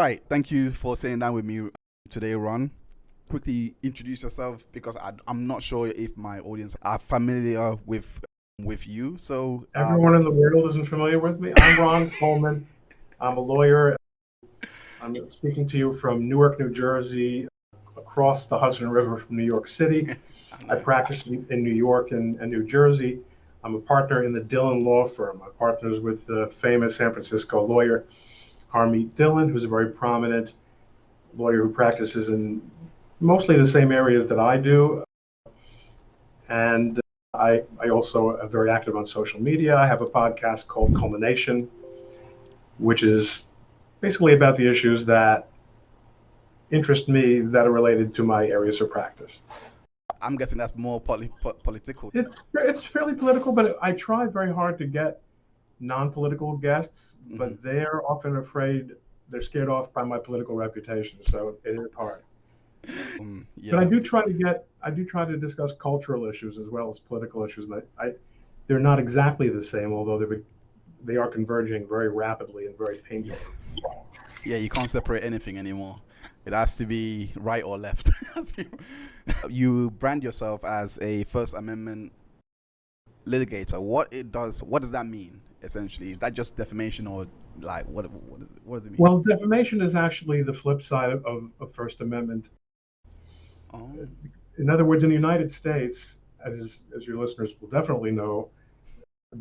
right. Thank you for sitting down with me today, Ron. Quickly introduce yourself because I'm not sure if my audience are familiar with you. So, Everyone in the world isn't familiar with me. I'm Ron Coleman. I'm a lawyer. I'm speaking to you from Newark, New Jersey, across the Hudson River from New York City. I practice in New York and New Jersey. I'm a partner in the Dillon Law Firm. My partner is with the famous San Francisco lawyer Harmeet Dillon, who's a very prominent lawyer who practices in mostly the same areas that I do. And I also am very active on social media. I have a podcast called Culmination, which is basically about the issues that interest me that are related to my areas of practice. I'm guessing that's more political. It's fairly political, but I try very hard to get non-political guests, but they're often afraid, they're scared off by my political reputation, so it is hard. Yeah. But I do try to discuss cultural issues as well as political issues, and they're not exactly the same, although they are converging very rapidly and very painfully. Yeah, you can't separate anything anymore. It has to be right or left. You brand yourself as a First Amendment litigator. What does that mean, essentially? Is that just defamation, or like what does it mean? Well, defamation is actually the flip side of First Amendment. Oh. In other words, in the United States, as your listeners will definitely know,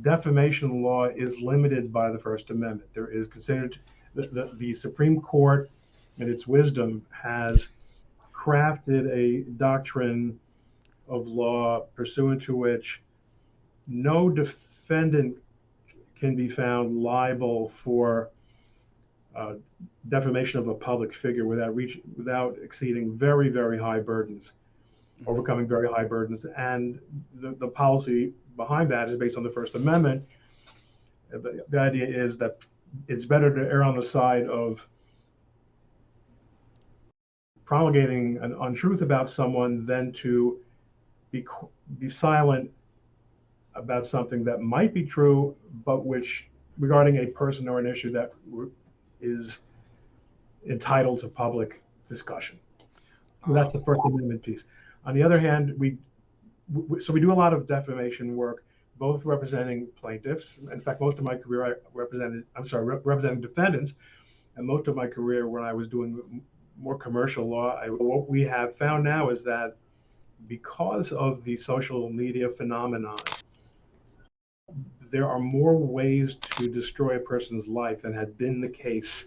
defamation law is limited by the First Amendment. There is considered the Supreme Court, in its wisdom, has crafted a doctrine of law pursuant to which no defendant can be found liable for defamation of a public figure without exceeding very, very high burdens, overcoming very high burdens. And the policy behind that is based on the First Amendment. The idea is that it's better to err on the side of promulgating an untruth about someone than to be silent about something that might be true, but which regarding a person or an issue that is entitled to public discussion. That's the First Amendment piece. On the other hand, we do a lot of defamation work, both representing plaintiffs. In fact, most of my career I representing defendants, and most of my career when I was doing more commercial law, what we have found now is that because of the social media phenomenon, there are more ways to destroy a person's life than had been the case.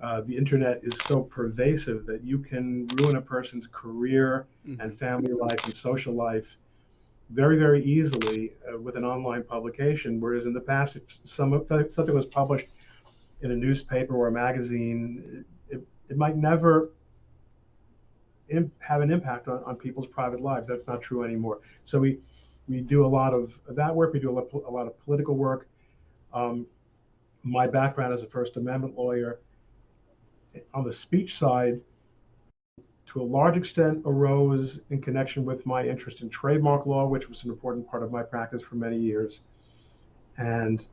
The internet is so pervasive that you can ruin a person's career and family life and social life very, very easily with an online publication. Whereas in the past, if something was published in a newspaper or a magazine, it might never have an impact on people's private lives. That's not true anymore. So we do a lot of that work. We do a lot of political work. My background as a First Amendment lawyer, on the speech side, to a large extent arose in connection with my interest in trademark law, which was an important part of my practice for many years. And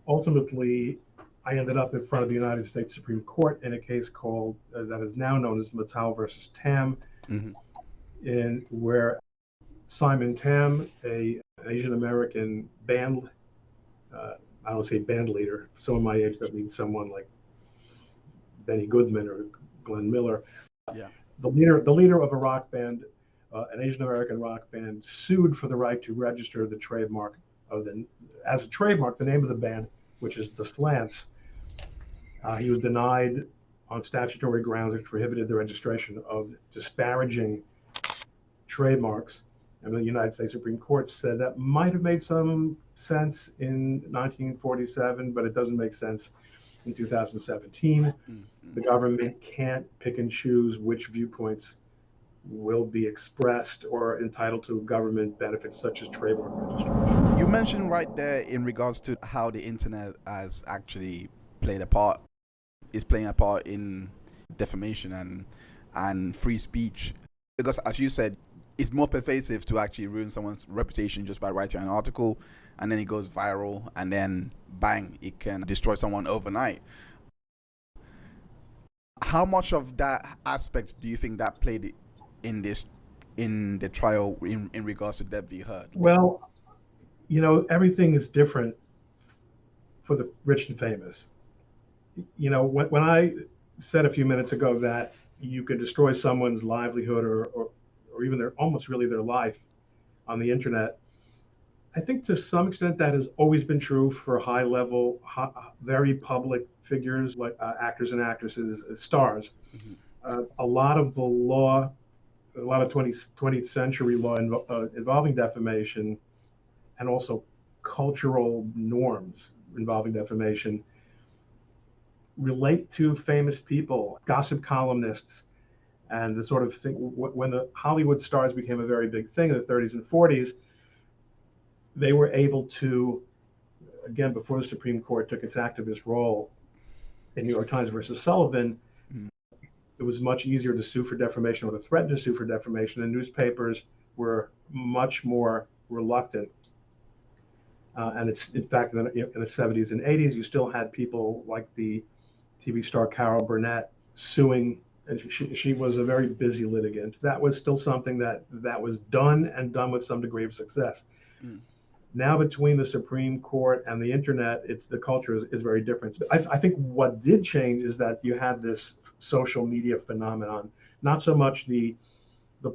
ultimately, I ended up in front of the United States Supreme Court in a case called, that is now known as Mattel versus Tam, in where Simon Tam, an Asian American band, I don't say band leader, someone my age, that means someone like Benny Goodman or Glenn Miller. Yeah. The leader of a rock band, an Asian American rock band, sued for the right to register the trademark as a trademark, the name of the band, which is the Slants. He was denied on statutory grounds which prohibited the registration of disparaging trademarks. And the United States Supreme Court said that might have made some sense in 1947, but it doesn't make sense in 2017. The government can't pick and choose which viewpoints will be expressed or entitled to government benefits such as trademark registration. You mentioned right there in regards to how the internet has actually playing a part in defamation and free speech, because as you said, it's more pervasive to actually ruin someone's reputation just by writing an article, and then it goes viral, and then bang, it can destroy someone overnight. How much of that aspect do you think that played in the trial in regards to Depp v. Heard? Well, everything is different for the rich and famous. When I said a few minutes ago that you could destroy someone's livelihood or even almost really their life on the internet, I think to some extent that has always been true for high level, very public figures like actors and actresses, stars. Mm-hmm. A lot of the law, a lot of 20th century law involving defamation, and also cultural norms involving defamation, relate to famous people, gossip columnists, and the sort of thing. When the Hollywood stars became a very big thing in the 30s and 40s, they were able to, again, before the Supreme Court took its activist role in New York Times versus Sullivan, it was much easier to sue for defamation or to threaten to sue for defamation, and newspapers were much more reluctant. And it's, in fact, in the 70s and 80s, you still had people like the TV star Carol Burnett suing, and she was a very busy litigant. That was still something that was done with some degree of success. Now, between the Supreme Court and the internet, the culture is very different. I think what did change is that you had this social media phenomenon, not so much the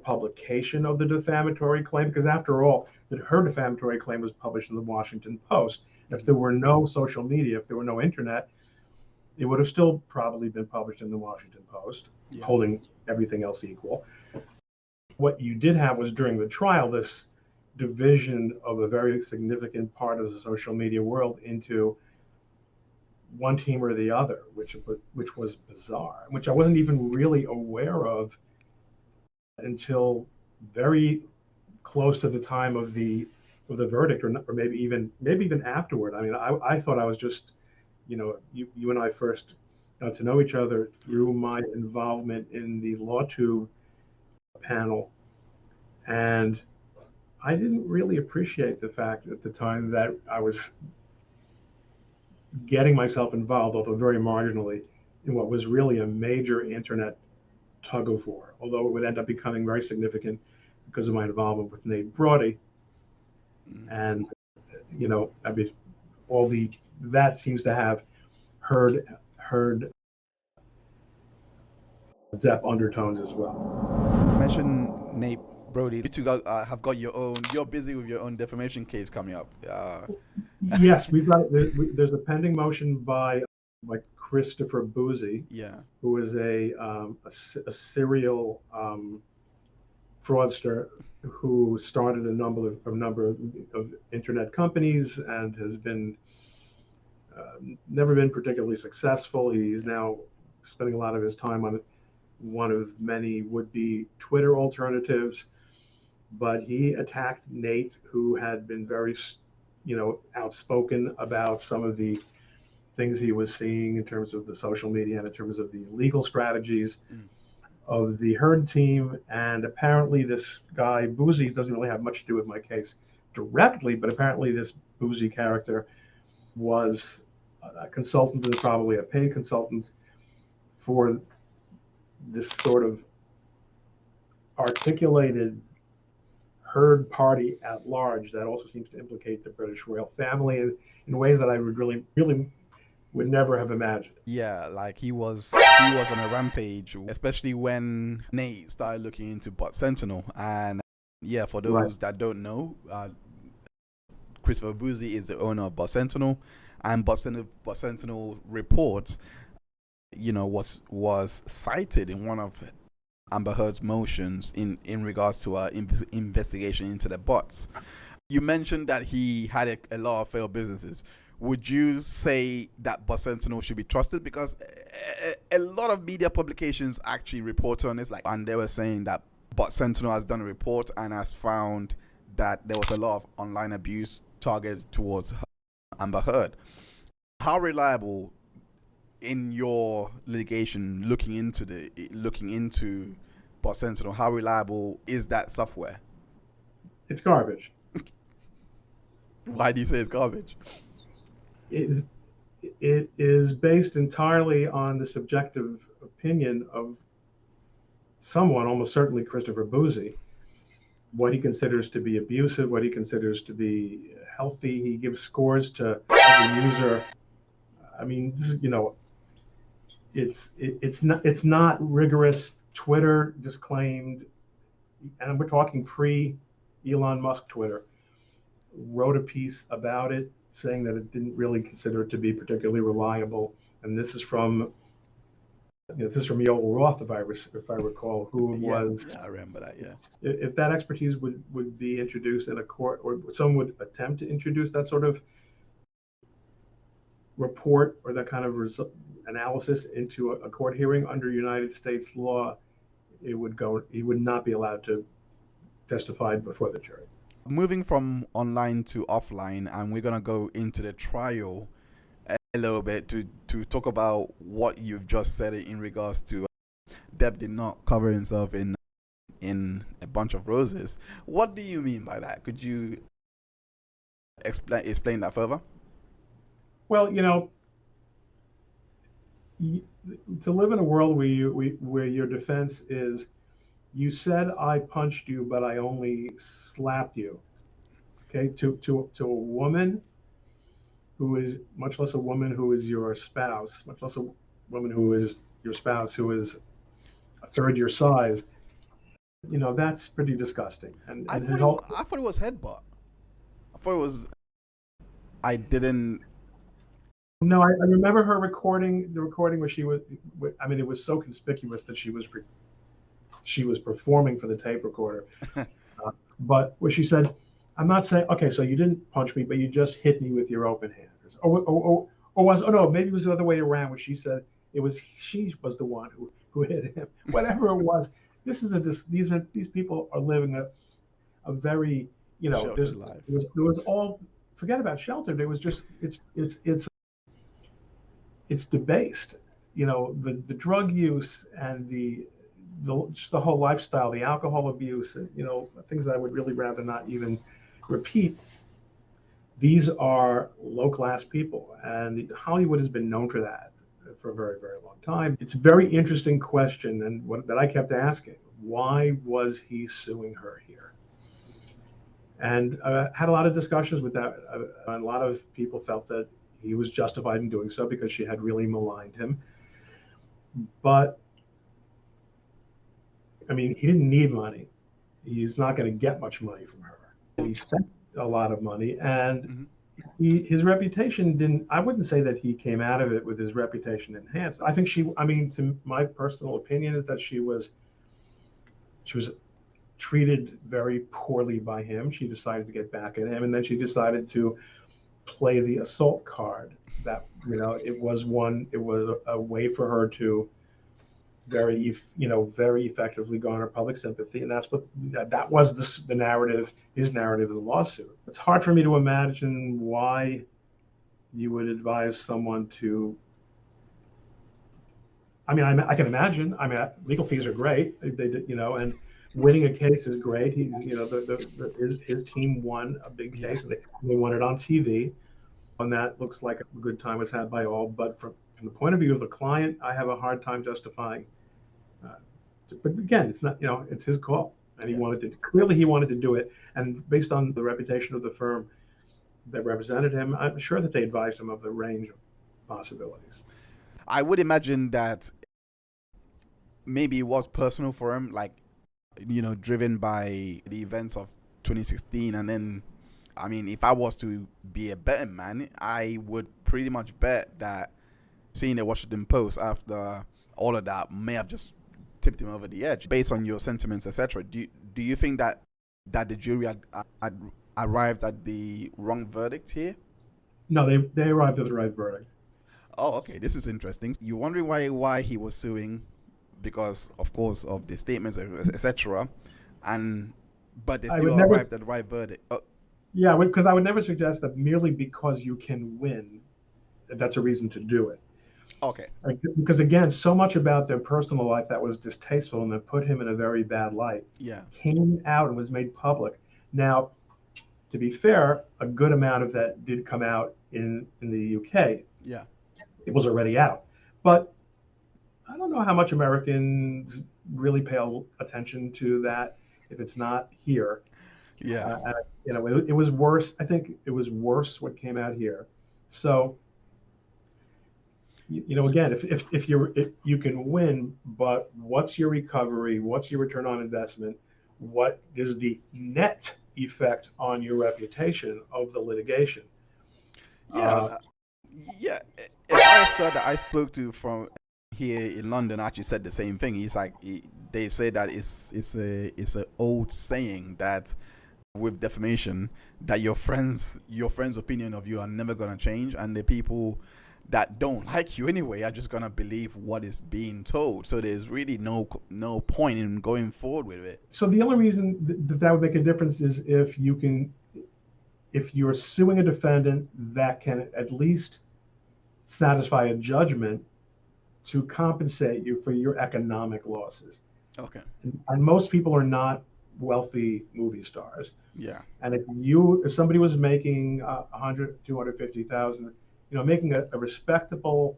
publication of the defamatory claim, because after all, her defamatory claim was published in the Washington Post. If there were no social media, if there were no internet, it would have still probably been published in the Washington Post, holding everything else equal. What you did have was, during the trial, this division of a very significant part of the social media world into one team or the other, which was bizarre, which I wasn't even really aware of until very close to the time of the verdict, or maybe even afterward. I mean, I thought I was just, you and I first got to know each other through my involvement in the LawTube panel, and I didn't really appreciate the fact at the time that I was getting myself involved, although very marginally, in what was really a major internet tug of war, although it would end up becoming very significant because of my involvement with Nate Brody. And, I mean, that seems to have heard Depp undertones as well. You mentioned Nate Brody. You two have got your own. You're busy with your own defamation case coming up. Yes, we've got. There's a pending motion by Christopher Boozy, who is a serial fraudster who started a number of internet companies and has been never been particularly successful. He's now spending a lot of his time on one of many would-be Twitter alternatives, but he attacked Nate, who had been very, outspoken about some of the things he was seeing in terms of the social media and in terms of the legal strategies of the Heard team. And apparently this guy, Boozy, doesn't really have much to do with my case directly, but apparently this Boozy character was a consultant, and probably a paid consultant, for this sort of articulated Heard party at large that also seems to implicate the British royal family in ways that I would really would never have imagined. Yeah, like he was on a rampage, especially when Nate started looking into Sentinel. And yeah, for those that don't know, Christopher Boozy is the owner of Sentinel, and Sentinel reports, was cited in one of Amber Heard's motions in regards to our investigation into the bots. You mentioned that he had a lot of failed businesses. Would you say that Sentinel should be trusted? Because a lot of media publications actually report on this, and they were saying that Sentinel has done a report and has found that there was a lot of online abuse targeted towards Amber Heard. How reliable, in your litigation, looking into Sentinel, how reliable is that software? It's garbage. Why do you say it's garbage? it is based entirely on the subjective opinion of someone, almost certainly Christopher Boozy, what he considers to be abusive, what he considers to be healthy. He gives scores to every user. I mean, this is, it's not rigorous. Twitter disclaimed, and we're talking pre Elon Musk Twitter, wrote a piece about it saying that it didn't really consider it to be particularly reliable. And this is from Yoel Roth, if I recall, who Yeah, was, yeah, I remember that. Yeah. if that expertise would be introduced in a court, or someone would attempt to introduce that sort of report or that kind of analysis into a court hearing under United States law, he would not be allowed to testify before the jury. Moving from online to offline, and we're gonna go into the trial a little bit to talk about what you've just said in regards to Depp did not cover himself in a bunch of roses. What do you mean by that? Could you explain that further? Well, to live in a world where your defense is, you said I punched you, but I only slapped you. Okay, to a woman who is, much less a woman who is your spouse, much less a woman who is your spouse who is a third your size, that's pretty disgusting. I And thought his it was, whole I thought it was headbutt. I thought it was. I didn't. No, I remember her recording the recording where she was. I mean, it was so conspicuous that she was performing for the tape recorder. But where she said, "I'm not saying okay, so you didn't punch me, but you just hit me with your open hand." Or was, oh no, maybe it was the other way around, where she said she was the one who hit him. Whatever it was, these people are living a very, Sheltered life. there was all, forget about sheltered. It was just it's debased. The drug use and just the whole lifestyle, the alcohol abuse, things that I would really rather not even repeat. These are low class people, and Hollywood has been known for that for a very, very long time. It's a very interesting question, and that I kept asking: why was he suing her here? And had a lot of discussions with that. A lot of people felt that he was justified in doing so because she had really maligned him. But I mean, he didn't need money. He's not going to get much money from her. He spent a lot of money, and his reputation didn't. I wouldn't say that he came out of it with his reputation enhanced. I think to my personal opinion, is that she was treated poorly poorly by him. She decided to get back at him, and then she decided to play the assault card. That it was a way for her to very effectively garner public sympathy, and that was the narrative, his narrative of the lawsuit. It's hard for me to imagine why you would advise someone to. I mean, I can imagine. I mean, legal fees are great. And winning a case is great. His team won a big case. Yeah. They won it on TV, and that looks like a good time was had by all. But from the point of view of the client, I have a hard time justifying. But again, it's not, it's his call, and he wanted to. Clearly, he wanted to do it, and based on the reputation of the firm that represented him, I'm sure that they advised him of the range of possibilities. I would imagine that maybe it was personal for him, like, driven by the events of 2016. And then, I mean, if I was to be a betting man, I would pretty much bet that seeing the Washington Post after all of that may have just tipped him over the edge. Based on your sentiments, etc., do you think that the jury had arrived at the wrong verdict here? No, they arrived at the right verdict. Oh, okay. This is interesting. You're wondering why he was suing, because, of course, of the statements, etc. But they still arrived at the right verdict. Oh. Yeah, because I would never suggest that merely because you can win, that's a reason to do it. Okay. Because again, so much about their personal life that was distasteful and that put him in a very bad light came out and was made public. Now, to be fair, a good amount of that did come out in the UK. Yeah. it was already out. But I don't know how much Americans really pay attention to that if it's not here. Yeah. It was worse. I think it was worse what came out here. So, again, if you can win, but what's your recovery? What's your return on investment? What is the net effect on your reputation of the litigation? Yeah. Yeah. A barrister that I spoke to from here in London actually said the same thing. He's like, they say that it's a old saying that with defamation, that your friend's opinion of you are never gonna change, and the people that don't like you anyway are just gonna believe what is being told. So there's really no point in going forward with it. So the only reason that would make a difference is if you're suing a defendant that can at least satisfy a judgment to compensate you for your economic losses. Okay. And most people are not wealthy movie stars. Yeah. And if somebody was making 100, 250,000, making a respectable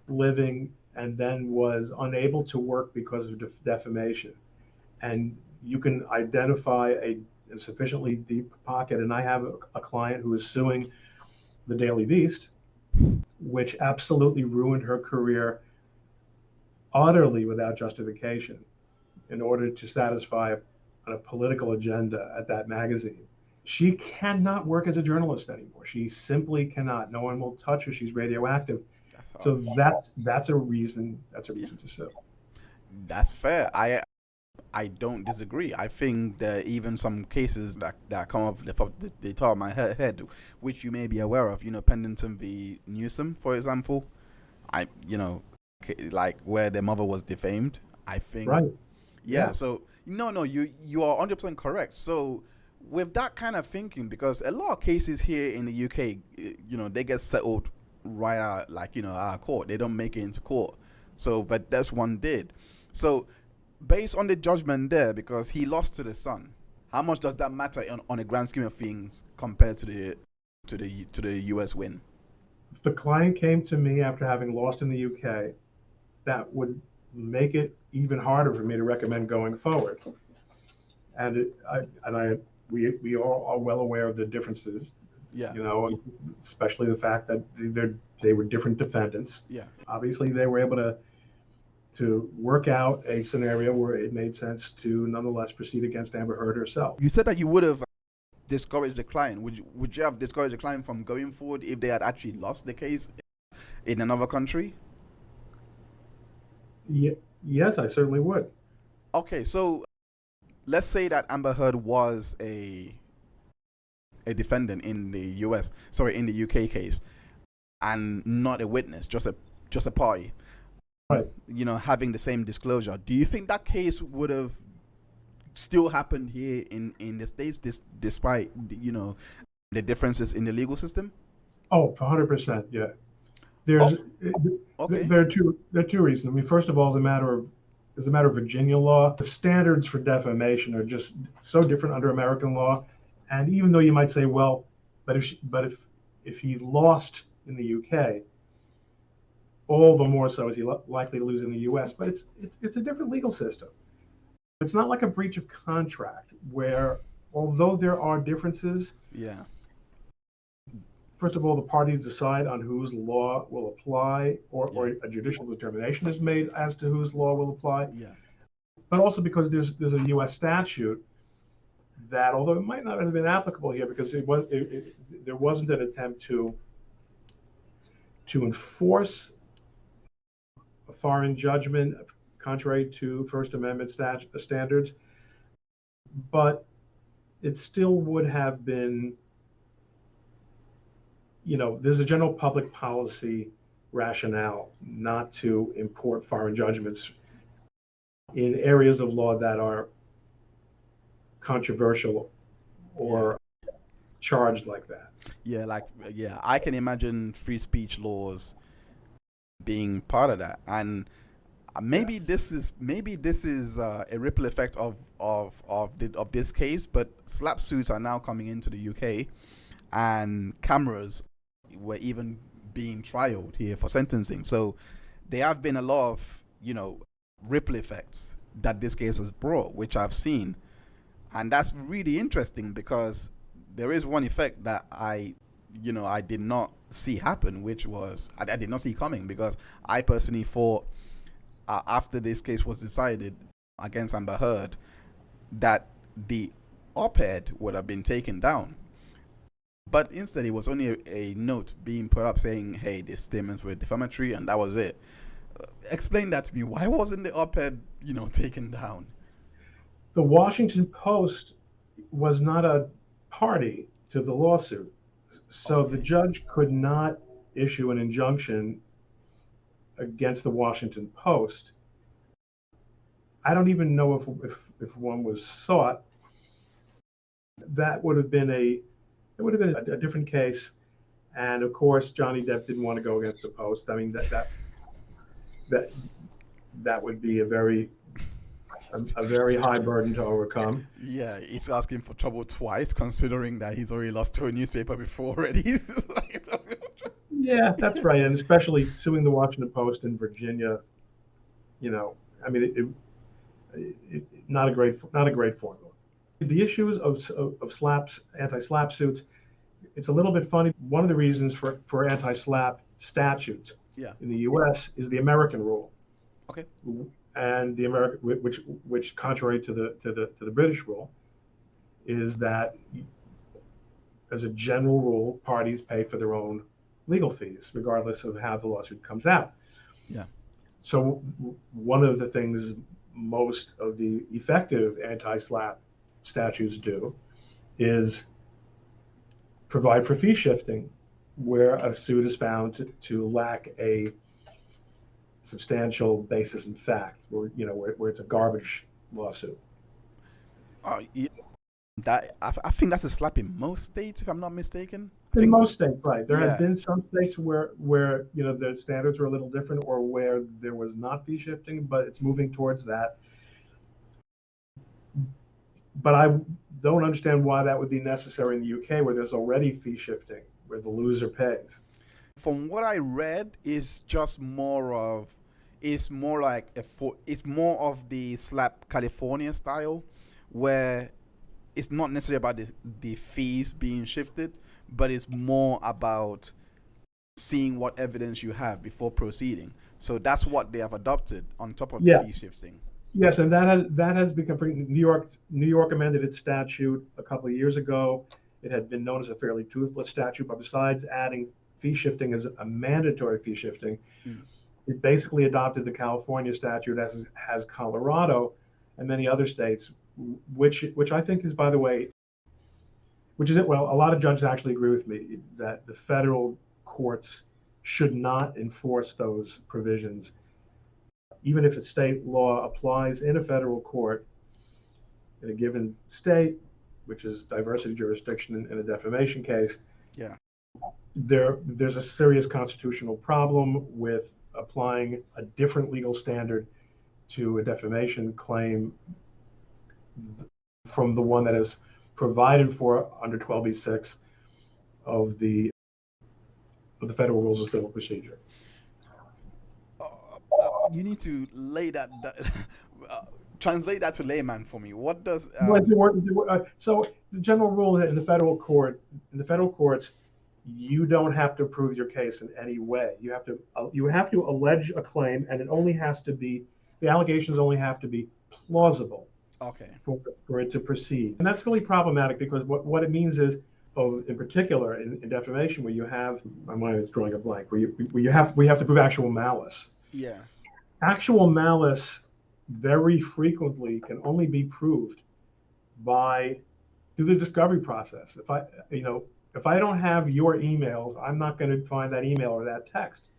living and then was unable to work because of defamation, and you can identify a sufficiently deep pocket. And I have a client who is suing the Daily Beast, which absolutely ruined her career utterly without justification in order to satisfy a political agenda at that magazine. She cannot work as a journalist anymore. She simply cannot. No one will touch her. She's radioactive. That's hard. So that's a reason. That's a reason to sue. That's fair. I don't disagree. I think there are even some cases that come up the top of my head, which you may be aware of. Pendleton v. Newsom, for example. Like where the mother was defamed. I think. Right. Yeah. So no, you are 100% correct. So with that kind of thinking, because a lot of cases here in the UK, they get settled right out, out of court. They don't make it into court. So, but this one did. So, based on the judgment there, because he lost to the son, how much does that matter on the grand scheme of things compared to the US win? If the client came to me after having lost in the UK, that would make it even harder for me to recommend going forward. And we all are well aware of the differences. Yeah. Especially the fact that they were different defendants. Yeah. Obviously, they were able to work out a scenario where it made sense to nonetheless proceed against Amber Heard herself. You said that you would have discouraged the client. Would you have discouraged the client from going forward if they had actually lost the case in another country? Yes, I certainly would. Okay, so let's say that Amber Heard was a defendant in the UK case, and not a witness, just a party. Right. Having the same disclosure. Do you think that case would have still happened here in the States, despite the differences in the legal system? Oh, 100%. Yeah. There are two reasons. I mean, first of all, as a matter of Virginia law, the standards for defamation are just so different under American law. And even though you might say, well, but if he lost in the UK, all the more so is he likely to lose in the US. But it's a different legal system. It's not like a breach of contract where, although there are differences, yeah. First of all, the parties decide on whose law will apply, or a judicial determination is made as to whose law will apply. Yeah. But also because there's a U.S. statute that, although it might not have been applicable here, because there wasn't an attempt to enforce a foreign judgment contrary to First Amendment standards, but it still would have been. There's a general public policy rationale not to import foreign judgments in areas of law that are controversial or charged like that. Yeah, I can imagine free speech laws being part of that, and maybe this is a ripple effect of this case. But slap suits are now coming into the UK, and cameras were even being trialed here for sentencing. So there have been a lot of, ripple effects that this case has brought, which I've seen. And that's really interesting because there is one effect that I did not see happen, which was, I did not see coming, because I personally thought after this case was decided against Amber Heard that the op-ed would have been taken down. But instead, it was only a note being put up saying, hey, these statements were defamatory, and that was it. Explain that to me. Why wasn't the op-ed, taken down? The Washington Post was not a party to the lawsuit. So the judge could not issue an injunction against the Washington Post. I don't even know if one was sought. That would have been a different case. And of course, Johnny Depp didn't want to go against the Post. I mean, that would be a very high burden to overcome. Yeah, he's asking for trouble twice, considering that he's already lost to a newspaper before already. Yeah, that's right, and especially suing the Washington Post in Virginia. I mean, not a great formula. The issues of slaps, anti-slap suits, it's a little bit funny. One of the reasons for anti-slap statutes in the U.S. is the American rule. Okay. And the American, which contrary to the British rule, is that as a general rule, parties pay for their own legal fees, regardless of how the lawsuit comes out. Yeah. So one of the things most of the effective anti-slap statutes do is provide for fee shifting where a suit is found to lack a substantial basis in fact, where it's a garbage lawsuit. Yeah. That I think that's a slap in most states, if I'm not mistaken. In most states, right? There have been some states where the standards were a little different, or where there was not fee shifting, but it's moving towards that. But I don't understand why that would be necessary in the UK, where there's already fee shifting, where the loser pays. From what I read, it's more of the slap California style, where it's not necessarily about the fees being shifted, but it's more about seeing what evidence you have before proceeding. So that's what they have adopted on top of the fee shifting. Yes, and that has become New York amended its statute a couple of years ago. It had been known as a fairly toothless statute, but besides adding fee shifting as a mandatory fee shifting, it basically adopted the California statute, as has Colorado and many other states, which I think is, by the way, a lot of judges actually agree with me that the federal courts should not enforce those provisions. Even if a state law applies in a federal court in a given state, which is diversity jurisdiction in a defamation case, there's a serious constitutional problem with applying a different legal standard to a defamation claim from the one that is provided for under 12b-6 of the Federal Rules of Civil Procedure. You need to lay that translate that to layman for me. What does so the general rule in the federal courts, you don't have to prove your case in any way. You have to allege a claim, and the allegations only have to be plausible. Okay. For it to proceed, and that's really problematic, because what it means is, in particular in defamation, where you have, my mind is drawing a blank, where we have to prove actual malice. Yeah. Actual malice very frequently can only be proved through the discovery process. If I don't have your emails, I'm not going to find that email or that text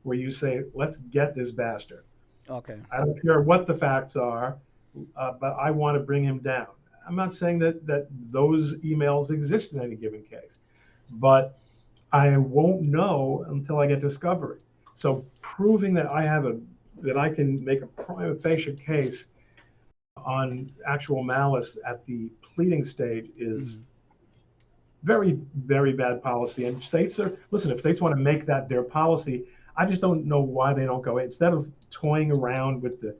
where you say, let's get this bastard. Okay. I don't care what the facts are, but I want to bring him down. I'm not saying that those emails exist in any given case, but I won't know until I get discovery. So proving that I can make a prima facie case on actual malice at the pleading stage is very, very bad policy. And states are, listen, if states want to make that their policy, I just don't know why they don't go, instead of toying around with the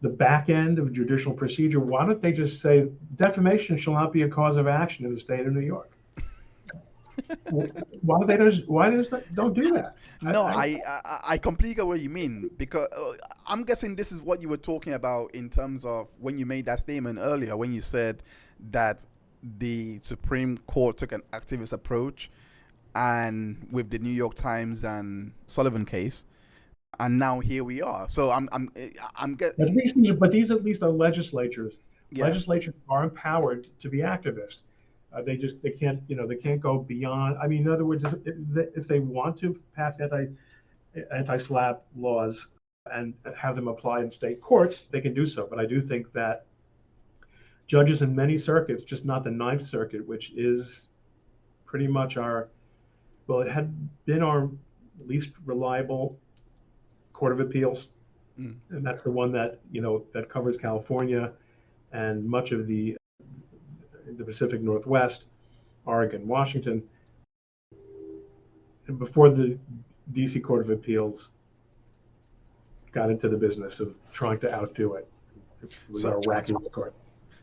back end of judicial procedure, why don't they just say defamation shall not be a cause of action in the state of New York? Why just don't do that? No, I completely get what you mean, because I'm guessing this is what you were talking about in terms of when you made that statement earlier, when you said that the Supreme Court took an activist approach, and with the New York Times and Sullivan case, and now here we are. So I'm getting. But these at least are legislatures. Yeah. Legislatures are empowered to be activists. They can't they can't go beyond. I mean, in other words, if they want to pass anti-SLAPP laws and have them applied in state courts, they can do so. But I do think that judges in many circuits, just not the Ninth Circuit, which is pretty much it had been our least reliable Court of Appeals, and that's the one that that covers California and much of the Pacific Northwest, Oregon, Washington. And before the DC Court of Appeals got into the business of trying to outdo it, we are whacking the court.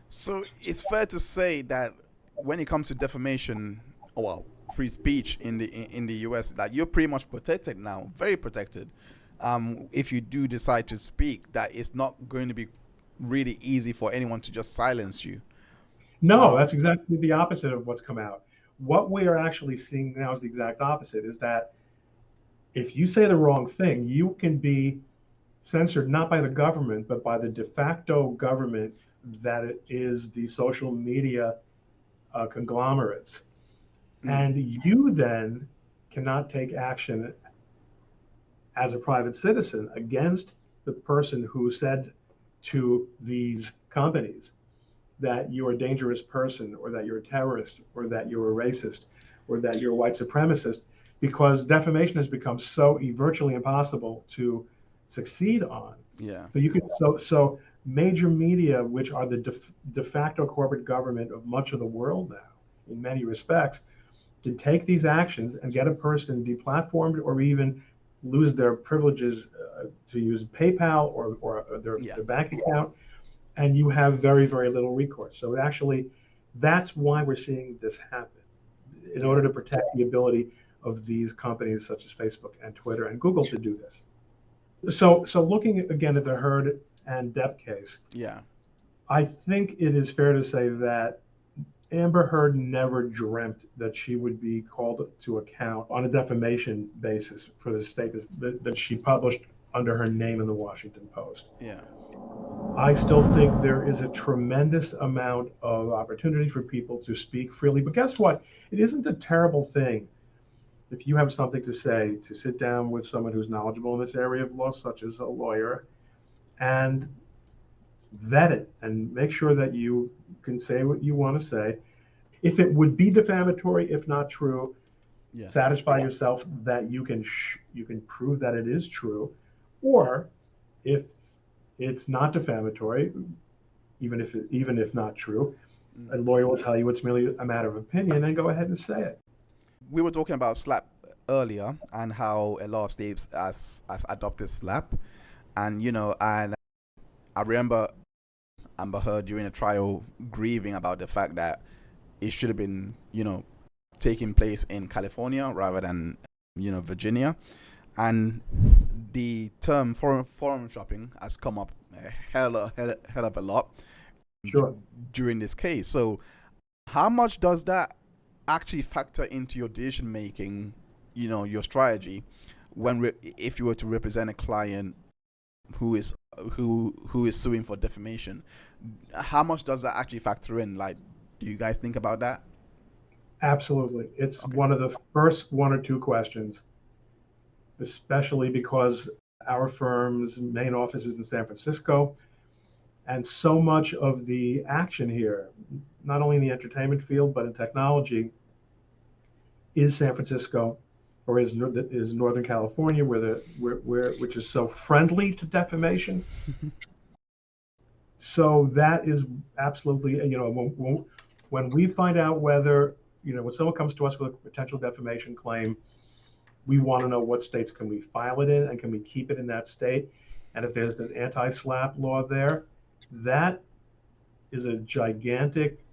So it's fair to say that when it comes to defamation, well, free speech in the US, that you're pretty much protected now, very protected. If you do decide to speak, that it's not going to be really easy for anyone to just silence you. No, that's exactly the opposite of what's come out. What we are actually seeing now is the exact opposite, is that if you say the wrong thing, you can be censored not by the government, but by the de facto government that it is the social media conglomerates. And you then cannot take action as a private citizen against the person who said to these companies that you're a dangerous person, or that you're a terrorist, or that you're a racist, or that you're a white supremacist, because defamation has become so virtually impossible to succeed on. Yeah. So you could so major media, which are the de facto corporate government of much of the world now, in many respects, can take these actions and get a person deplatformed, or even lose their privileges to use PayPal or their bank account, and you have very, very little recourse. So actually, that's why we're seeing this happen, in order to protect the ability of these companies such as Facebook and Twitter and Google to do this. So looking again at the Heard and Depp case, I think it is fair to say that Amber Heard never dreamt that she would be called to account on a defamation basis for the statements that she published under her name in the Washington Post. Yeah. I still think there is a tremendous amount of opportunity for people to speak freely. But guess what? It isn't a terrible thing, if you have something to say, to sit down with someone who's knowledgeable in this area of law, such as a lawyer, and vet it and make sure that you can say what you want to say. If it would be defamatory, if not true, satisfy yourself that you can prove that it is true. Or if it's not defamatory, even if not true, a lawyer will tell you it's merely a matter of opinion, and go ahead and say it. We were talking about SLAPP earlier, and how a lot of states has adopted SLAPP, and and I remember Amber Heard during a trial grieving about the fact that it should have been taking place in California rather than Virginia, and the term forum shopping has come up a hell of a lot during this case. So how much does that actually factor into your decision making, your strategy, if you were to represent a client who is suing for defamation? How much does that actually factor in? Like, do you guys think about that? Absolutely. It's one of the first one or two questions, especially because our firm's main office is in San Francisco, and so much of the action here, not only in the entertainment field but in technology, is San Francisco, or is Northern California, which is so friendly to defamation. So that is absolutely, When we find out whether, when someone comes to us with a potential defamation claim, we want to know what states can we file it in and can we keep it in that state. And if there's an anti-SLAPP law there, that is a gigantic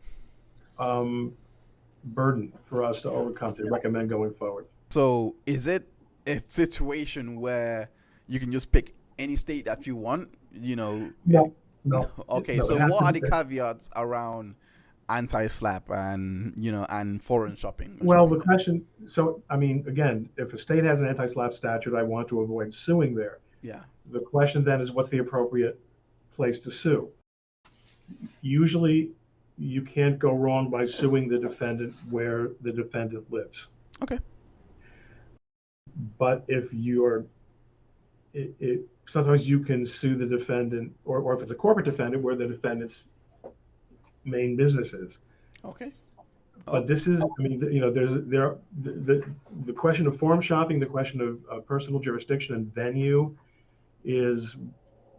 burden for us to overcome, to recommend going forward. So is it a situation where you can just pick any state that you want? No. Okay, No, so what are the caveats around anti-SLAPP and foreign shopping? Well, the question, so, I mean, again, if a state has an anti-SLAPP statute, I want to avoid suing there. Yeah. The question then is, what's the appropriate place to sue? Usually, you can't go wrong by suing the defendant where the defendant lives. Okay. But if sometimes you can sue the defendant, or if it's a corporate defendant, where the defendant's main business is. Okay. But this is, I mean, the question of forum shopping, the question of personal jurisdiction and venue is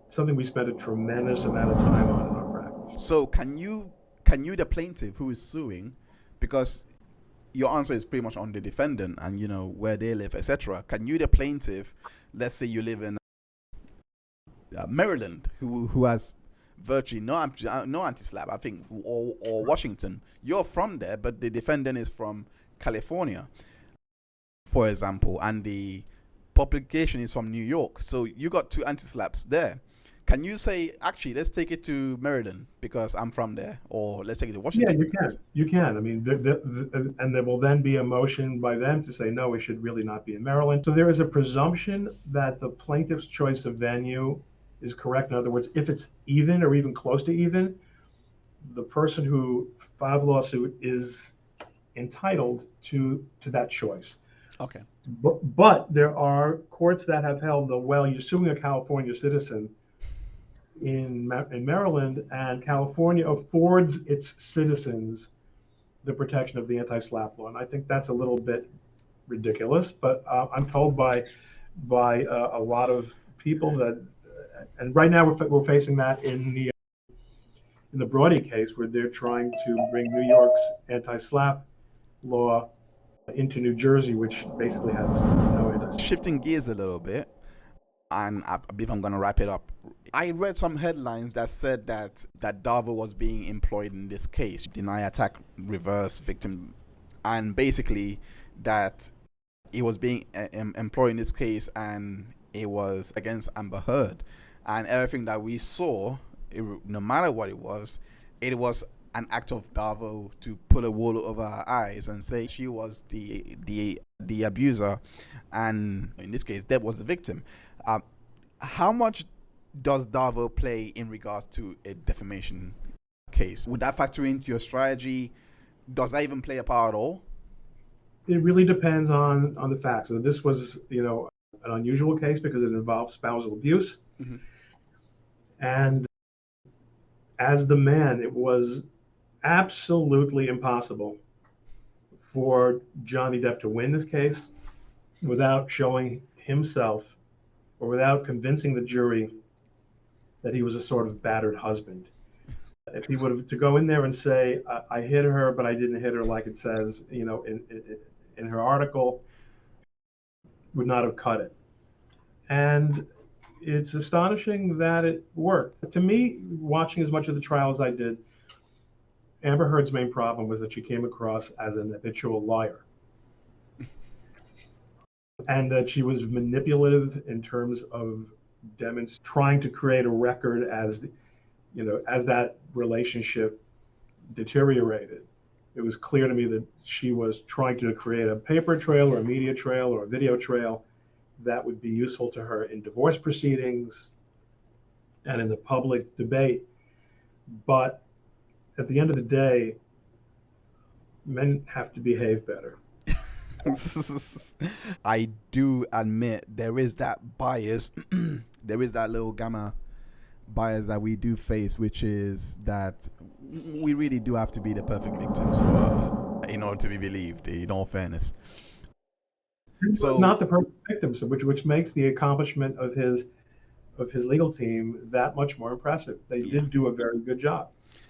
something we spend a tremendous amount of time on in our practice. So can you, the plaintiff who is suing, because your answer is pretty much on the defendant and where they live, etc. Can you, the plaintiff, let's say you live in Maryland, who has virtually no anti-SLAPP, I think, or Washington. You're from there, but the defendant is from California, for example, and the publication is from New York. So you got two anti-SLAPPs there. Can you say, actually, let's take it to Maryland because I'm from there, or let's take it to Washington? Yeah, you can. I mean, and there will then be a motion by them to say, no, it should really not be in Maryland. So there is a presumption that the plaintiff's choice of venue is correct. In other words, if it's even or even close to even, the person who filed the lawsuit is entitled to that choice. Okay. But there are courts that have held that, well, you're suing a California citizen in Maryland, and California affords its citizens the protection of the anti-SLAPP law. And I think that's a little bit ridiculous, but I'm told by a lot of people that, and right now we're facing that in the Brody case, where they're trying to bring New York's anti-SLAPP law into New Jersey, which basically has no anti-SLAPP. Shifting gears a little bit, and I believe I'm going to wrap it up. I read some headlines that said that DARVO was being employed in this case, deny attack, reverse victim, and basically that it was being employed in this case, and it was against Amber Heard, and everything that we saw, no matter what it was an act of DARVO to put a wool over her eyes and say she was the abuser, and in this case Depp was the victim. How much does DARVO play in regards to a defamation case? Would that factor into your strategy? Does that even play a part at all? It really depends on the facts. So this was, an unusual case because it involved spousal abuse. Mm-hmm. And as the man, it was absolutely impossible for Johnny Depp to win this case without showing himself or without convincing the jury that he was a sort of battered husband. If he would have to go in there and say, I hit her, but I didn't hit her like it says, in her article, would not have cut it. And it's astonishing that it worked. To me, watching as much of the trial as I did, Amber Heard's main problem was that she came across as an habitual liar. And that she was manipulative in terms of trying to create a record as that relationship deteriorated. It was clear to me that she was trying to create a paper trail or a media trail or a video trail that would be useful to her in divorce proceedings and in the public debate. But at the end of the day, men have to behave better. I do admit there is that bias, there is that little gamma bias that we do face, which is that we really do have to be the perfect victims in order to be believed, in all fairness. So not the perfect victims, which makes the accomplishment of his legal legal team that much more impressive. They did do a very good job.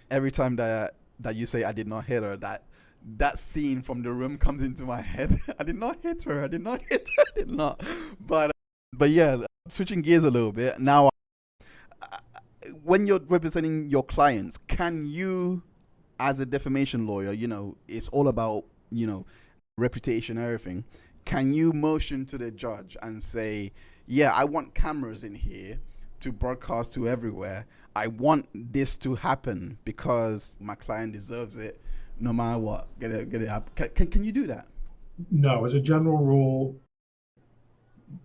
Every time that that you say I did not hit her, that scene from The Room comes into my head. I did not hit her. I did not hit her. I did not. But yeah, switching gears a little bit now. When you're representing your clients, can you, as a defamation lawyer, it's all about reputation, everything. Can you motion to the judge and say, yeah, I want cameras in here to broadcast to everywhere. I want this to happen because my client deserves it, no matter what. Get it up. Can you do that? No, as a general rule,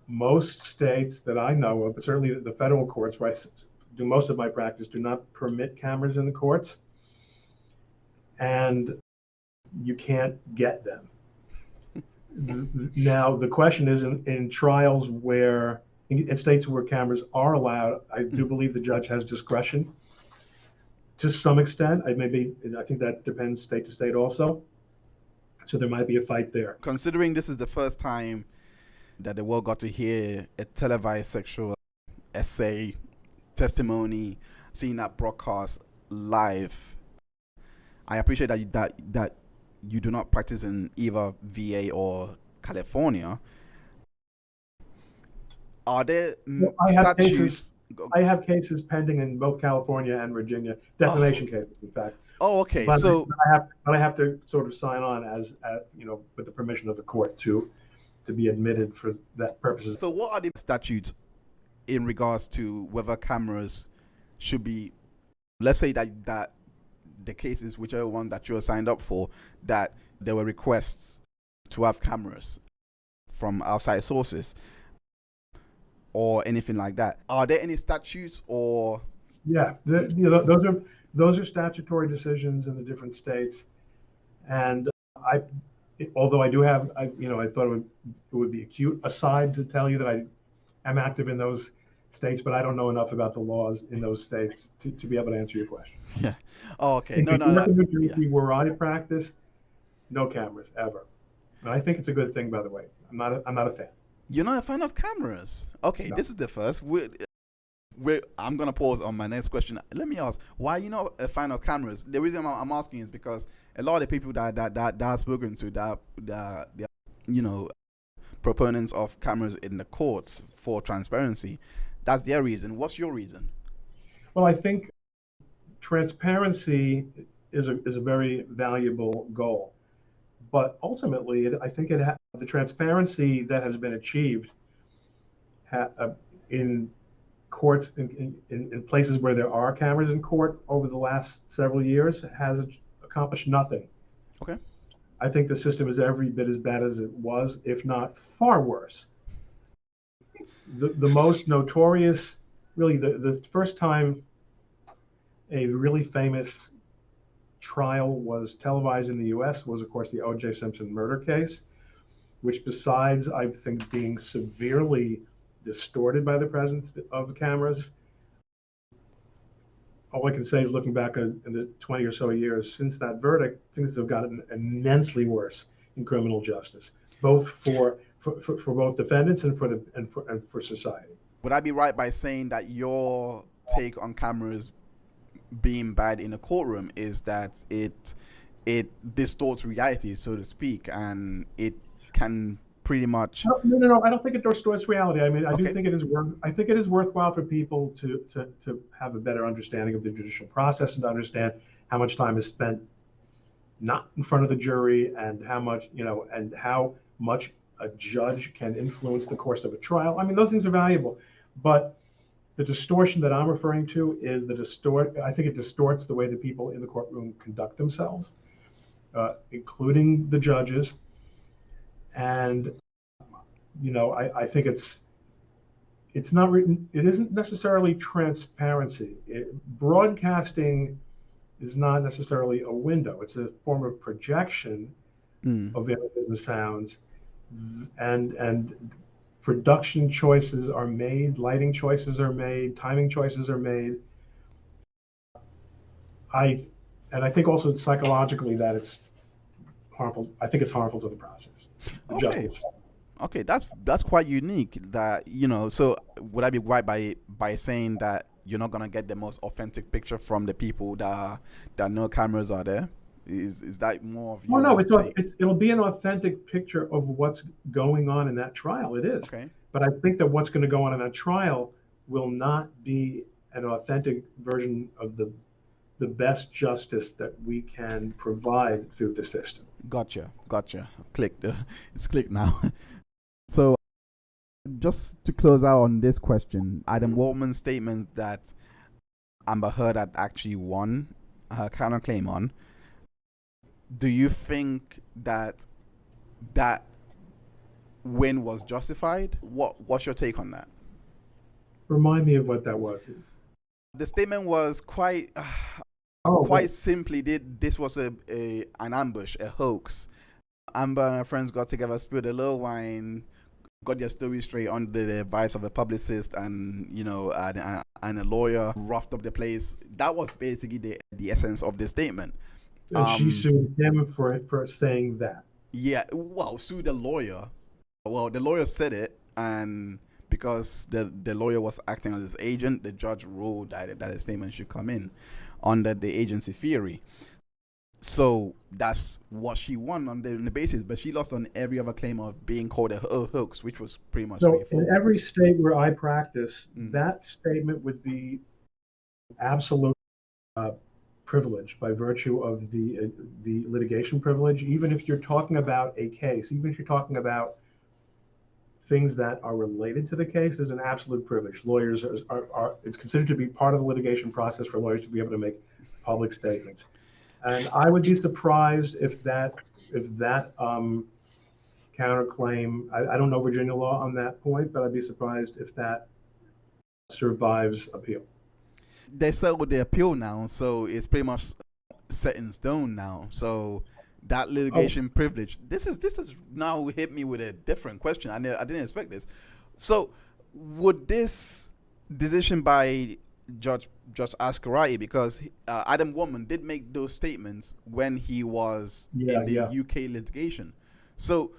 most states that I know of, but certainly the federal courts where I do most of my practice, do not permit cameras in the courts, and you can't get them. Now, the question is in trials where, in states where cameras are allowed, I do believe the judge has discretion to some extent. I think that depends state to state also. So there might be a fight there. Considering this is the first time that the world got to hear a televised sexual essay, testimony, seeing that broadcast live, I appreciate that you do not practice in either VA or California. Are there statutes? I have cases pending in both California and Virginia, defamation cases, in fact. Oh, okay. But So I have to sort of sign on as with the permission of the court to be admitted for that purposes. So what are the statutes in regards to whether cameras should be? Let's say that the cases, whichever one that you're signed up for, that there were requests to have cameras from outside sources or anything like that. Are there any statutes or? Yeah, those are statutory decisions in the different states, and although I do have, I thought it would be a cute aside to tell you that I am active in those states, but I don't know enough about the laws in those states to be able to answer your question. Yeah. Oh, okay. No. Where I practice, no cameras ever, and I think it's a good thing. By the way, I'm not a fan. You're not a fan of cameras? Okay, no. This is the first. I'm gonna pause on my next question. Let me ask, why are you not a fan of cameras? The reason I'm asking is because a lot of the people that I've spoken to, that proponents of cameras in the courts for transparency, that's their reason. What's your reason? Well, I think transparency is a very valuable goal, but ultimately, I think the transparency that has been achieved in courts in places where there are cameras in court over the last several years has accomplished nothing. Okay. I think the system is every bit as bad as it was, if not far worse. The most notorious, really, the first time a really famous trial was televised in the US was, of course, the O.J. Simpson murder case, which, besides, I think, being severely distorted by the presence of cameras, all I can say is, looking back in the 20 or so years since that verdict, things have gotten immensely worse in criminal justice, both for both defendants and for society. Would I be right by saying that your take on cameras being bad in a courtroom is that it distorts reality, so to speak, and it can pretty much? No. I don't think it distorts reality. I mean, I do think it is I think it is worthwhile for people to have a better understanding of the judicial process and to understand how much time is spent not in front of the jury, and how much a judge can influence the course of a trial. I mean, those things are valuable, but the distortion that I'm referring to is I think it distorts the way the people in the courtroom conduct themselves, including the judges. And, I think it's not written, it isn't necessarily transparency. Broadcasting is not necessarily a window. It's a form of projection of images and sounds, and production choices are made, lighting choices are made, timing choices are made. I think also psychologically that it's harmful. I think it's harmful to the process. Okay, that's quite unique. That so would I be right by saying that you're not gonna get the most authentic picture from the people that know cameras are there. Is that more of Oh, your no, take? it'll be an authentic picture of what's going on in that trial. It is. Okay. But I think that what's going to go on in that trial will not be an authentic version of the best justice that we can provide through the system. Gotcha. Clicked. It's clicked now. So, just to close out on this question, Adam Waldman's statement that Amber Heard had actually won her counterclaim on. Do you think that win was justified? What's your take on that? Remind me of what that was. The statement was quite simply, this was an ambush, a hoax. Amber and her friends got together, spilled a little wine, got their story straight under the advice of a publicist and and a lawyer, roughed up the place. That was basically the essence of the statement. She sued him for saying that. Yeah, well, sued the lawyer. Well, the lawyer said it, and because the lawyer was acting as his agent, the judge ruled that the statement should come in under the agency theory. So that's what she won on the basis, but she lost on every other claim of being called a hoax, which was pretty much so straightforward. In every state where I practice, that statement would be absolute privilege by virtue of the litigation privilege. Even if you're talking about a case, even if you're talking about things that are related to the case, there's an absolute privilege. Lawyers are it's considered to be part of the litigation process for lawyers to be able to make public statements. And I would be surprised if that counterclaim, I don't know Virginia law on that point, but I'd be surprised if that survives appeal. They settled the appeal now, so it's pretty much set in stone now. So that litigation privilege. This is now hit me with a different question. I didn't expect this. So would this decision by Judge Ascarati, because Adam Waldman did make those statements when he was in the UK litigation. So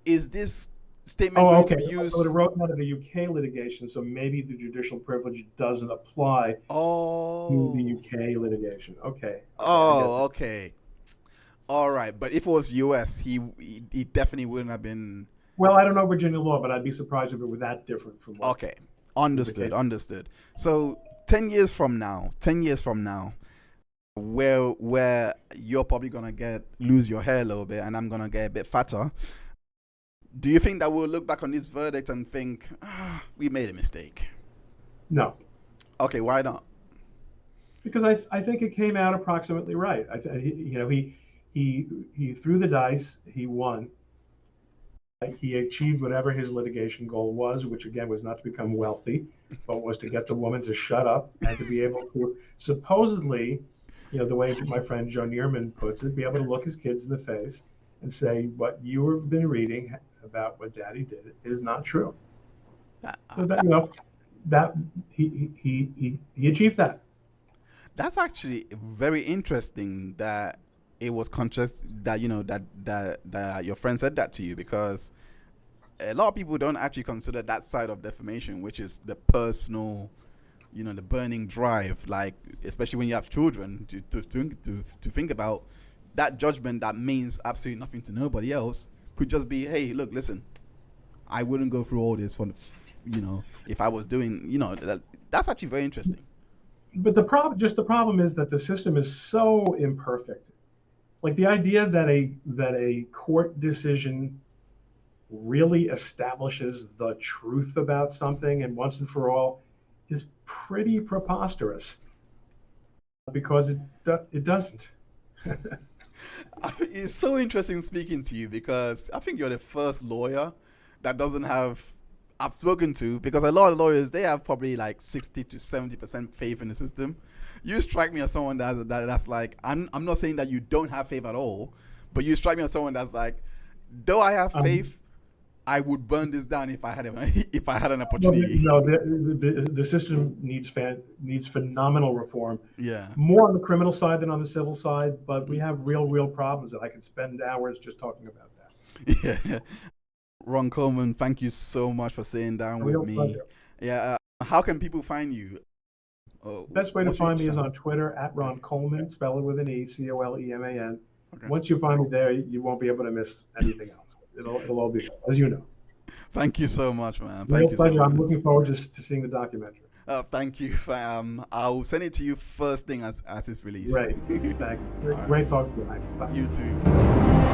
is this statement going to be used? So it arose out of the UK litigation, so maybe the judicial privilege doesn't apply to the UK litigation. Okay. Okay. All right, but if it was US, he definitely wouldn't have been. Well, I don't know Virginia law, but I'd be surprised if it were that different from what. Okay. Understood. So 10 years from now, where you're probably gonna lose your hair a little bit, and I'm gonna get a bit fatter. Do you think that we'll look back on this verdict and think we made a mistake? No. Okay, why not? Because I think it came out approximately right. He threw the dice. He won. He achieved whatever his litigation goal was, which again was not to become wealthy, but was to get the woman to shut up and to be able to supposedly, the way my friend Joe Neerman puts it, be able to look his kids in the face and say, what you have been reading about what Daddy did is not true. So that he achieved that. That's actually very interesting that it was conscious that that your friend said that to you, because a lot of people don't actually consider that side of defamation, which is the personal, the burning drive, like especially when you have children, to think about that judgment that means absolutely nothing to nobody else could just be, hey, look, listen, I wouldn't go through all this for if I was doing, that's actually very interesting. But the problem is that the system is so imperfect. Like the idea that a court decision really establishes the truth about something and once and for all is pretty preposterous, because it doesn't. It's so interesting speaking to you, because I think you're the first lawyer that doesn't have I've spoken to, because a lot of lawyers, they have probably like 60 to 70% faith in the system. You strike me as someone that's like, I'm not saying that you don't have faith at all, but you strike me as someone that's like, though I have faith, I would burn this down if I had an opportunity. No, the system needs phenomenal reform. Yeah. More on the criminal side than on the civil side, but we have real problems that I could spend hours just talking about that. Yeah. Ron Coleman, thank you so much for sitting down with me. Pleasure. Yeah. How can people find you? Oh, Best way to what's your find me is channel? on Twitter at Ron Okay. Coleman, spell it with an E, Coleman. Okay. Once you find me there, you won't be able to miss anything else. It'll all be there, as you know. Thank you so much, man. Thank Real you so pleasure. I'm much. looking forward to seeing the documentary. Thank you. I'll send it to you first thing as it's released. Great. Thanks. All right. Great talking to you. Thanks. Bye. You too.